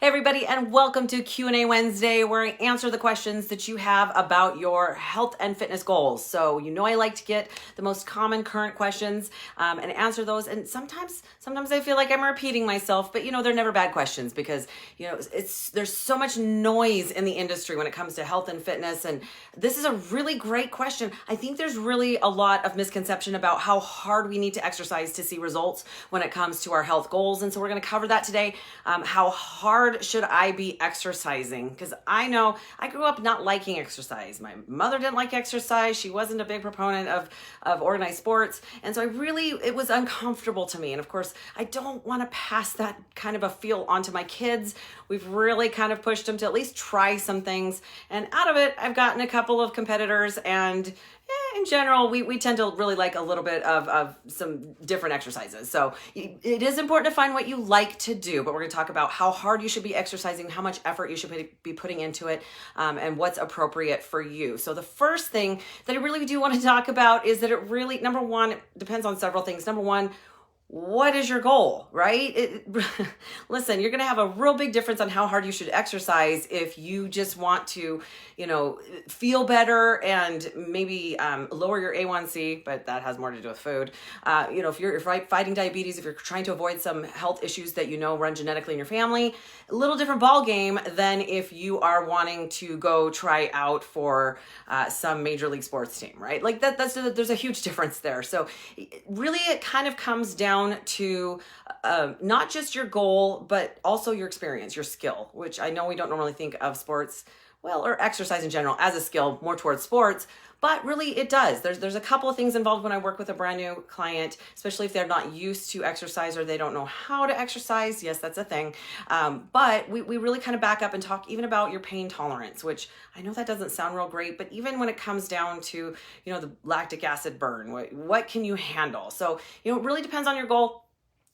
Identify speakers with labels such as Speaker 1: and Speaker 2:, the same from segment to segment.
Speaker 1: Hey everybody, and welcome to Q&A Wednesday, where I answer the questions that you have about your health and fitness goals. So I like to get the most common current questions and answer those. And sometimes I feel like I'm repeating myself, but they're never bad questions because there's so much noise in the industry when it comes to health and fitness. And this is a really great question. I think there's really a lot of misconception about how hard we need to exercise to see results when it comes to our health goals. And so we're going to cover that today. How hard should I be exercising? Because I know I grew up not liking exercise. My mother didn't like exercise. She wasn't a big proponent of organized sports. And so it was uncomfortable to me. And of course, I don't want to pass that kind of a feel onto my kids. We've really kind of pushed them to at least try some things. And out of it, I've gotten a couple of competitors, and in general, we tend to really like a little bit of some different exercises. So it is important to find what you like to do, but we're going to talk about how hard you should be exercising, how much effort you should be putting into it, and what's appropriate for you. So the first thing that I really do want to talk about is that it really, number one, it depends on several things. Number one, what is your goal, right? Listen, you're going to have a real big difference on how hard you should exercise if you just want to, feel better and maybe lower your A1C, but that has more to do with food. If you're fighting diabetes, if you're trying to avoid some health issues that run genetically in your family, a little different ball game than if you are wanting to go try out for some major league sports team, right? Like there's a huge difference there. So really it kind of comes down to not just your goal, but also your experience, your skill, which I know we don't normally think of sports, or exercise in general as a skill, more towards sports, but really it does. There's a couple of things involved when I work with a brand new client, especially if they're not used to exercise or they don't know how to exercise. Yes, that's a thing. But we really kind of back up and talk even about your pain tolerance, which I know that doesn't sound real great, but even when it comes down to, the lactic acid burn, what can you handle? So, it really depends on your goal,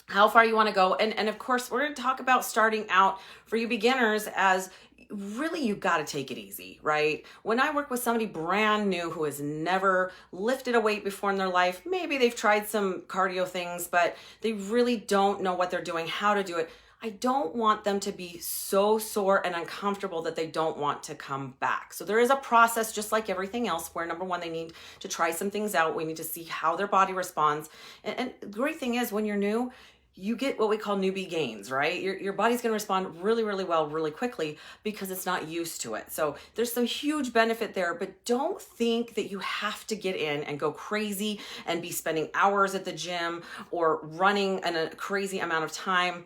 Speaker 1: how far you want to go. And of course, we're going to talk about starting out for you beginners as really, you got to take it easy, right? When I work with somebody brand new who has never lifted a weight before in their life, maybe they've tried some cardio things, but they really don't know what they're doing, how to do it. I don't want them to be so sore and uncomfortable that they don't want to come back. So there is a process, just like everything else, where number one, they need to try some things out. We need to see how their body responds. And the great thing is when you're new, you get what we call newbie gains, right? Your body's going to respond really, really well, really quickly because it's not used to it. So there's some huge benefit there, but don't think that you have to get in and go crazy and be spending hours at the gym or running in a crazy amount of time.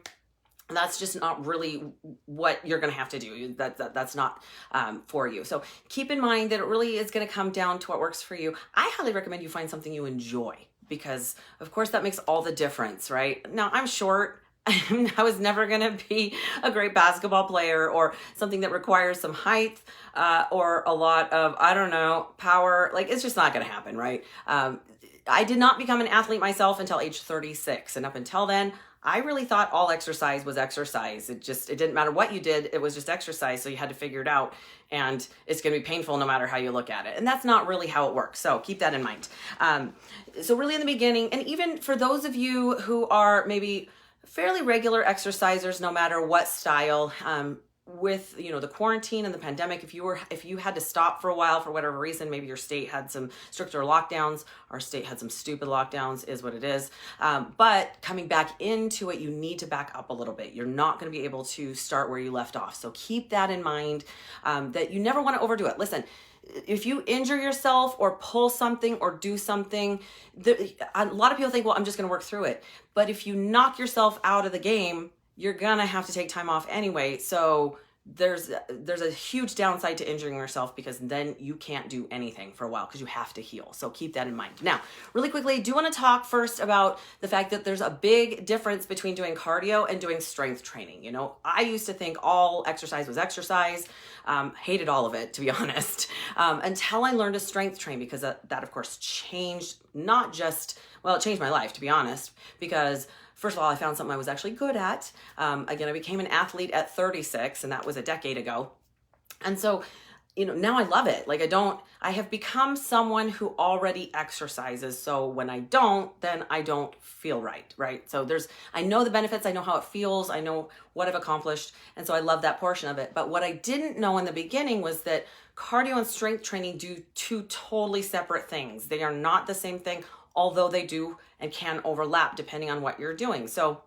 Speaker 1: That's just not really what you're going to have to do. That's not for you. So keep in mind that it really is going to come down to what works for you. I highly recommend you find something you enjoy, because of course that makes all the difference, right? Now I'm short. I was never going to be a great basketball player or something that requires some height or a lot of, power. Like it's just not going to happen, right? I did not become an athlete myself until age 36. And up until then, I really thought all exercise was exercise. It didn't matter what you did. It was just exercise. So you had to figure it out, and it's going to be painful no matter how you look at it. And that's not really how it works. So keep that in mind. So really in the beginning, and even for those of you who are maybe fairly regular exercisers, no matter what style, with the quarantine and the pandemic, if you had to stop for a while for whatever reason, maybe your state had some stricter lockdowns, our state had some stupid lockdowns, is what it is. But coming back into it, you need to back up a little bit. You're not going to be able to start where you left off. So keep that in mind, that you never want to overdo it. Listen, if you injure yourself or pull something or do something, a lot of people think, well, I'm just going to work through it. But if you knock yourself out of the game, you're going to have to take time off anyway. So there's a huge downside to injuring yourself, because then you can't do anything for a while because you have to heal. So keep that in mind. Now, really quickly, I do want to talk first about the fact that there's a big difference between doing cardio and doing strength training. I used to think all exercise was exercise, hated all of it, to be honest, until I learned to strength train, because that of course changed it changed my life, to be honest, because first of all, I found something I was actually good at. Again, I became an athlete at 36, and that was a decade ago. And so now I love it. Like I have become someone who already exercises. So when I don't, then I don't feel right, right? So I know the benefits, I know how it feels, I know what I've accomplished. And so I love that portion of it. But what I didn't know in the beginning was that cardio and strength training do two totally separate things. They are not the same thing, although they do and can overlap depending on what you're doing. So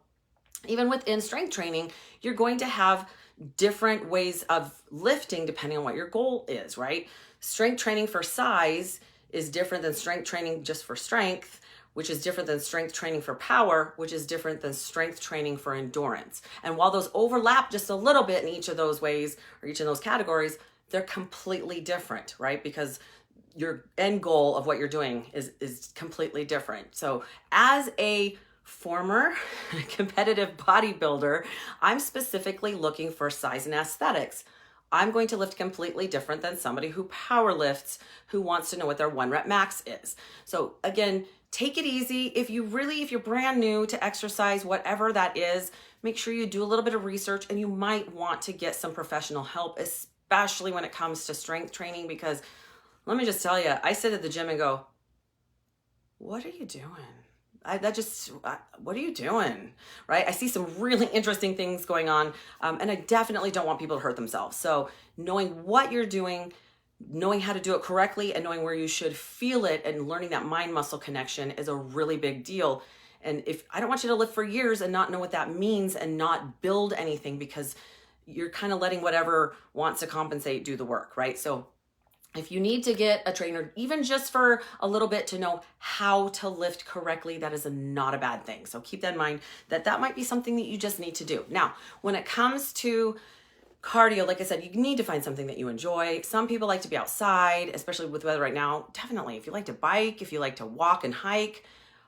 Speaker 1: even within strength training, you're going to have different ways of lifting depending on what your goal is, right? Strength training for size is different than strength training just for strength, which is different than strength training for power, which is different than strength training for endurance. And while those overlap just a little bit in each of those ways or each of those categories, they're completely different, right? Because your end goal of what you're doing is completely different. So as a former competitive bodybuilder, I'm specifically looking for size and aesthetics. I'm going to lift completely different than somebody who power lifts, who wants to know what their 1 rep max is. So again, take it easy. If you're brand new to exercise, whatever that is, make sure you do a little bit of research, and you might want to get some professional help, especially when it comes to strength training, because let me just tell you, I sit at the gym and go, what are you doing? What are you doing? Right? I see some really interesting things going on, and I definitely don't want people to hurt themselves. So knowing what you're doing, knowing how to do it correctly, and knowing where you should feel it, and learning that mind-muscle connection is a really big deal. And if I don't want you to live for years and not know what that means and not build anything, because you're kind of letting whatever wants to compensate do the work, right? So if you need to get a trainer, even just for a little bit to know how to lift correctly, that is not a bad thing. So keep that in mind, that might be something that you just need to do. Now, when it comes to cardio, like I said, you need to find something that you enjoy. Some people like to be outside, especially with weather right now. Definitely, if you like to bike, if you like to walk and hike,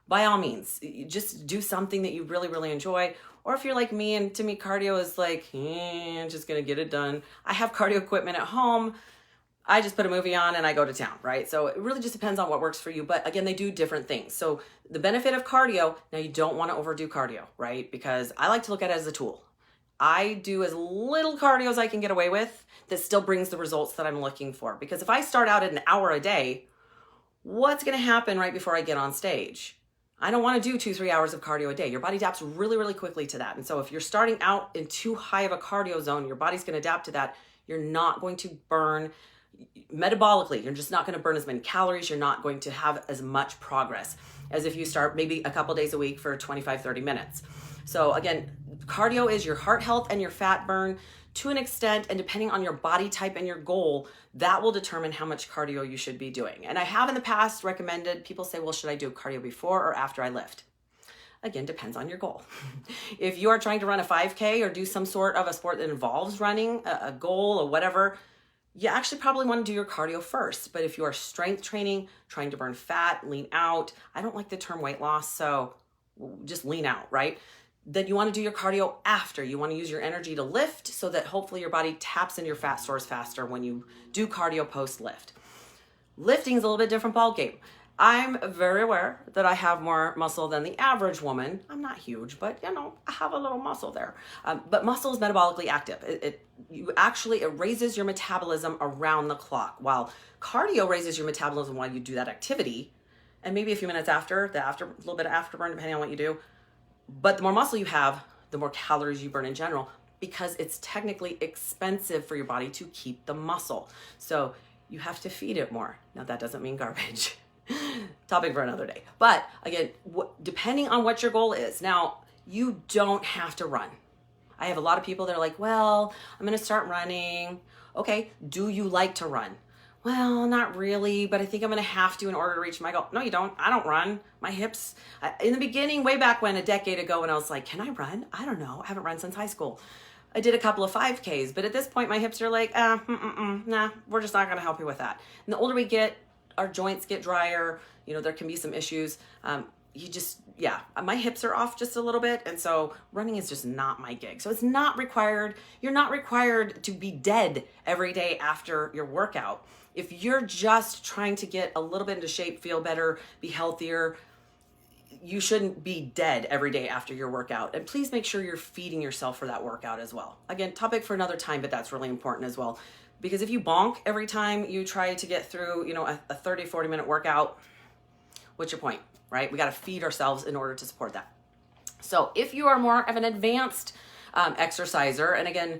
Speaker 1: by all means, you just do something that you really, really enjoy. Or if you're like me, and to me, cardio is like, just gonna get it done. I have cardio equipment at home. I just put a movie on and I go to town, right? So it really just depends on what works for you. But again, they do different things. So the benefit of cardio, now you don't want to overdo cardio, right? Because I like to look at it as a tool. I do as little cardio as I can get away with that still brings the results that I'm looking for. Because if I start out at an hour a day, what's going to happen right before I get on stage? I don't want to do 2-3 hours of cardio a day. Your body adapts really, really quickly to that. And so if you're starting out in too high of a cardio zone, your body's going to adapt to that. You're not going to burn metabolically, you're just not going to burn as many calories. You're not going to have as much progress as if you start maybe a couple days a week for 25-30 minutes. So again, cardio is your heart health and your fat burn to an extent, and depending on your body type and your goal, that will determine how much cardio you should be doing. And I have in the past recommended, people say, well, should I do cardio before or after I lift? Again, depends on your goal. If you are trying to run a 5K or do some sort of a sport that involves running a goal or whatever, you actually probably want to do your cardio first. But if you are strength training, trying to burn fat, lean out, I don't like the term weight loss, so just lean out, right? Then you want to do your cardio after. You want to use your energy to lift so that hopefully your body taps into your fat stores faster when you do cardio post lift. Lifting is a little bit different ballgame. I'm very aware that I have more muscle than the average woman. I'm not huge, but I have a little muscle there. But muscle is metabolically active. It raises your metabolism around the clock, while cardio raises your metabolism while you do that activity, and maybe a few minutes after, a little bit of afterburn, depending on what you do. But the more muscle you have, the more calories you burn in general, because it's technically expensive for your body to keep the muscle. So you have to feed it more. Now, that doesn't mean garbage. Topic for another day. But again, depending on what your goal is. Now, you don't have to run. I have a lot of people that are like, well, I'm going to start running. Okay, do you like to run? Well, not really, but I think I'm going to have to in order to reach my goal. No, you don't. I don't run. My hips, in the beginning, way back when, a decade ago, when I was like, can I run? I don't know. I haven't run since high school. I did a couple of 5Ks, but at this point, my hips are like, nah, we're just not going to help you with that. And the older we get, our joints get drier, there can be some issues. My hips are off just a little bit. And so running is just not my gig. So it's not required. You're not required to be dead every day after your workout. If you're just trying to get a little bit into shape, feel better, be healthier, you shouldn't be dead every day after your workout. And please make sure you're feeding yourself for that workout as well. Again, topic for another time, but that's really important as well. Because if you bonk every time you try to get through, a 30, 40 minute workout, what's your point, right? We got to feed ourselves in order to support that. So if you are more of an advanced exerciser, and again,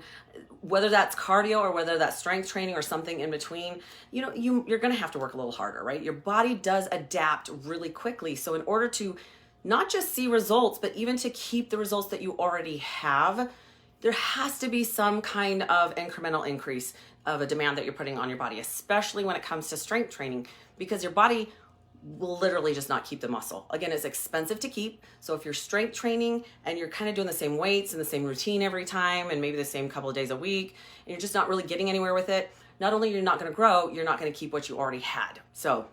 Speaker 1: whether that's cardio or whether that's strength training or something in between, you're going to have to work a little harder, right? Your body does adapt really quickly. So in order to not just see results, but even to keep the results that you already have, there has to be some kind of incremental increase of a demand that you're putting on your body, especially when it comes to strength training, because your body will literally just not keep the muscle. Again, it's expensive to keep. So if you're strength training and you're kind of doing the same weights and the same routine every time and maybe the same couple of days a week, and you're just not really getting anywhere with it, not only you're not going to grow, you're not going to keep what you already had. So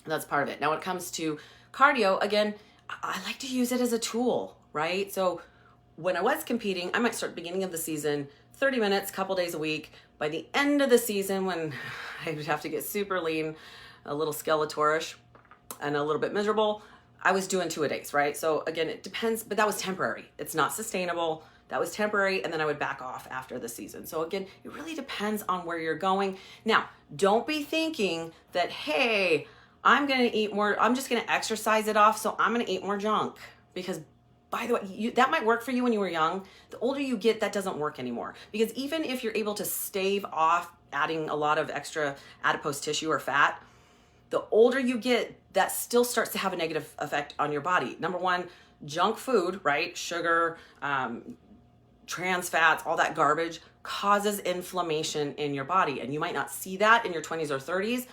Speaker 1: that's part of it. Now, when it comes to cardio, again, I like to use it as a tool, right? So when I was competing, I might start beginning of the season, 30 minutes, couple days a week. By the end of the season, when I would have to get super lean, a little skeletorish, and a little bit miserable, I was doing 2-a-days, right? So again, it depends, but that was temporary. It's not sustainable. That was temporary, and then I would back off after the season. So again, it really depends on where you're going. Now, don't be thinking that, hey, I'm gonna eat more, I'm just gonna exercise it off, so I'm gonna eat more junk. Because by the way, that might work for you when you were young. The older you get, that doesn't work anymore. Because even if you're able to stave off adding a lot of extra adipose tissue or fat, the older you get, that still starts to have a negative effect on your body. Number one, junk food, right? Sugar, trans fats, all that garbage causes inflammation in your body. And you might not see that in your 20s or 30s,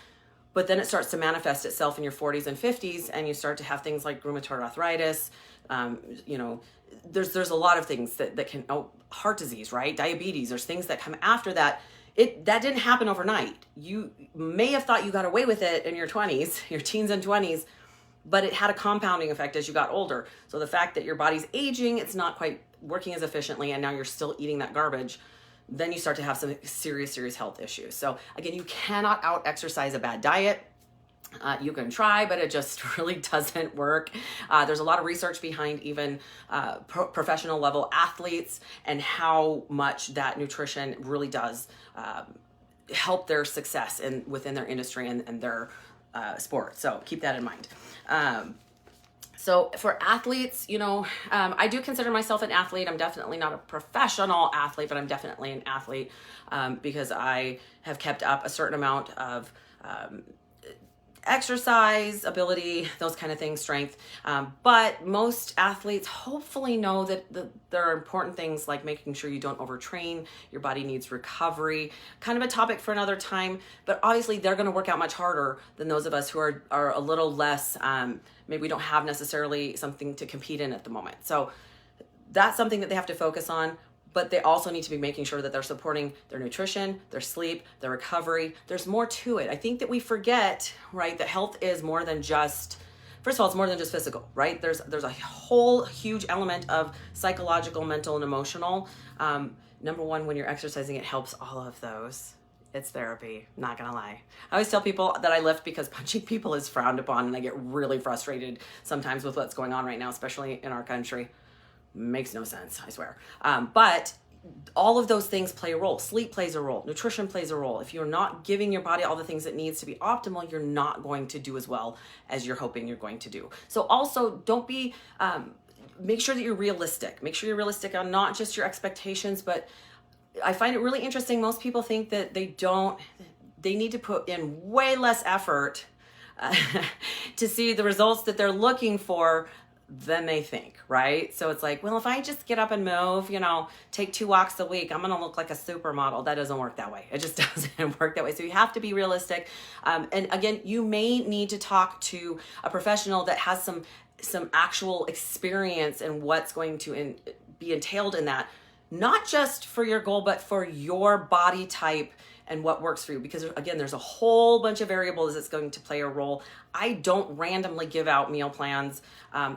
Speaker 1: but then it starts to manifest itself in your 40s and 50s, and you start to have things like rheumatoid arthritis. There's a lot of things that can, heart disease, right? Diabetes, there's things that come after that. That didn't happen overnight. You may have thought you got away with it in your 20s, your teens and 20s, but it had a compounding effect as you got older. So the fact that your body's aging, it's not quite working as efficiently, and now you're still eating that garbage, then you start to have some serious health issues. So again, you cannot out-exercise a bad diet. You can try, but it just really doesn't work. There's a lot of research behind even professional level athletes and how much that nutrition really does help their success within their industry and their sport. So keep that in mind. So for athletes, I do consider myself an athlete. I'm definitely not a professional athlete, but I'm definitely an athlete because I have kept up a certain amount of exercise, ability, those kind of things, strength. But most athletes hopefully know that there are important things like making sure you don't overtrain. Your body needs recovery. Kind of a topic for another time, but obviously they're going to work out much harder than those of us who are a little less, maybe we don't have necessarily something to compete in at the moment. So that's something that they have to focus on. But they also need to be making sure that they're supporting their nutrition, their sleep, their recovery. There's more to it. I think that we forget, right, that health is more than just, first of all, it's more than just physical, right? There's a whole huge element of psychological, mental, and emotional. Number one, when you're exercising, it helps all of those. It's therapy, not gonna lie. I always tell people that I lift because punching people is frowned upon, and I get really frustrated sometimes with what's going on right now, especially in our country. Makes no sense, I swear. But all of those things play a role. Sleep plays a role. Nutrition plays a role. If you're not giving your body all the things it needs to be optimal, you're not going to do as well as you're hoping you're going to do. So also don't be, make sure that you're realistic. Make sure you're realistic on not just your expectations, but I find it really interesting. Most people think that they need to put in way less effort to see the results that they're looking for than they think, right? So it's like, well, if I just get up and move, take 2 walks a week, I'm gonna look like a supermodel. That doesn't work that way. It just doesn't work that way. So you have to be realistic. And again, you may need to talk to a professional that has some actual experience in what's going to be entailed in that, not just for your goal, but for your body type and what works for you. Because again, there's a whole bunch of variables that's going to play a role. I don't randomly give out meal plans.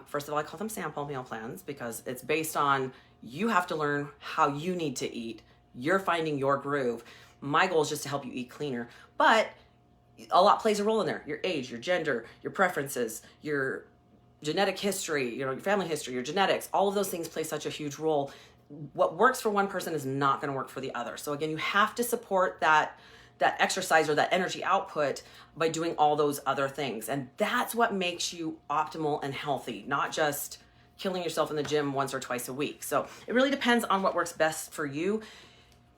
Speaker 1: First of all, I call them sample meal plans because it's based on you have to learn how you need to eat. You're finding your groove. My goal is just to help you eat cleaner. But a lot plays a role in there. Your age, your gender, your preferences, your genetic history, your family history, your genetics, all of those things play such a huge role. What works for one person is not going to work for the other. So again, you have to support that exercise or that energy output by doing all those other things. And that's what makes you optimal and healthy, not just killing yourself in the gym once or twice a week. So it really depends on what works best for you.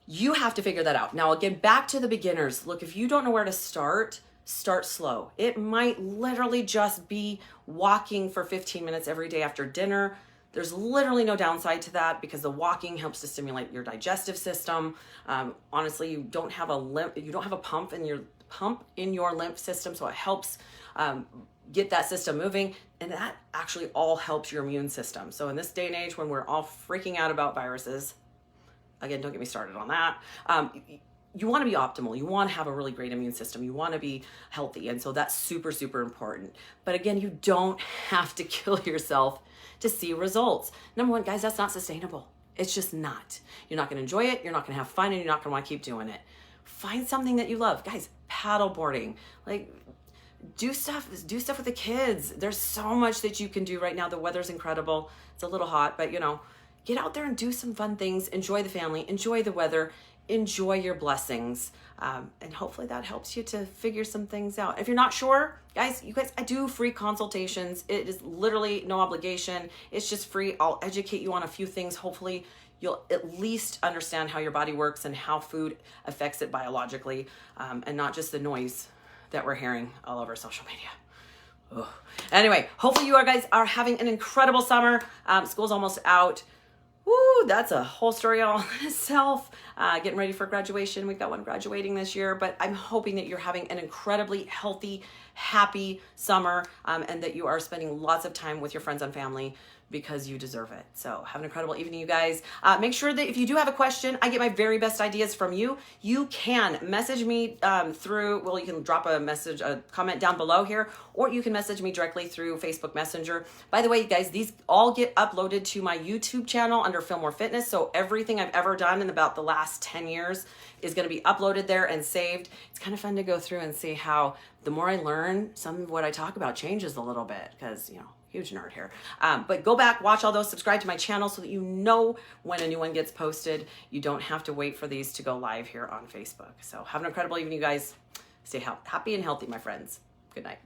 Speaker 1: You have to figure that out. Now, again, back to the beginners. Look, if you don't know where to start slow. It might literally just be walking for 15 minutes every day after dinner. There's literally no downside to that because the walking helps to stimulate your digestive system. Honestly, you don't have a pump in your lymph system, so it helps get that system moving, and that actually all helps your immune system. So in this day and age when we're all freaking out about viruses, again, don't get me started on that. You want to be optimal. You want to have a really great immune system. You want to be healthy. And so that's super, super important. But again, you don't have to kill yourself to see results. Number one, guys, that's not sustainable. It's just not. You're not going to enjoy it. You're not going to have fun, and you're not going to want to keep doing it. Find something that you love. Guys, paddle boarding, like do stuff with the kids. There's so much that you can do right now. The weather's incredible. It's a little hot, but get out there and do some fun things. Enjoy the family, enjoy the weather, enjoy your blessings. And hopefully that helps you to figure some things out. If you're not sure, guys, I do free consultations. It is literally no obligation. It's just free. I'll educate you on a few things. Hopefully you'll at least understand how your body works and how food affects it biologically, and not just the noise that we're hearing all over social media. Ugh. Anyway, hopefully you guys are having an incredible summer. School's almost out. Woo, that's a whole story all in itself. Getting ready for graduation. We've got one graduating this year, but I'm hoping that you're having an incredibly healthy, happy summer, and that you are spending lots of time with your friends and family because you deserve it. So have an incredible evening, you guys. Make sure that if you do have a question, I get my very best ideas from you. You can message me you can drop a comment down below here, or you can message me directly through Facebook Messenger. By the way, guys, these all get uploaded to my YouTube channel under Fillmore Fitness. So everything I've ever done in about the last 10 years is going to be uploaded there and saved. It's kind of fun to go through and see how the more I learn, some of what I talk about changes a little bit because, huge nerd here. But go back, watch all those, subscribe to my channel so that you know when a new one gets posted. You don't have to wait for these to go live here on Facebook. So have an incredible evening, you guys. Stay happy and healthy, my friends. Good night.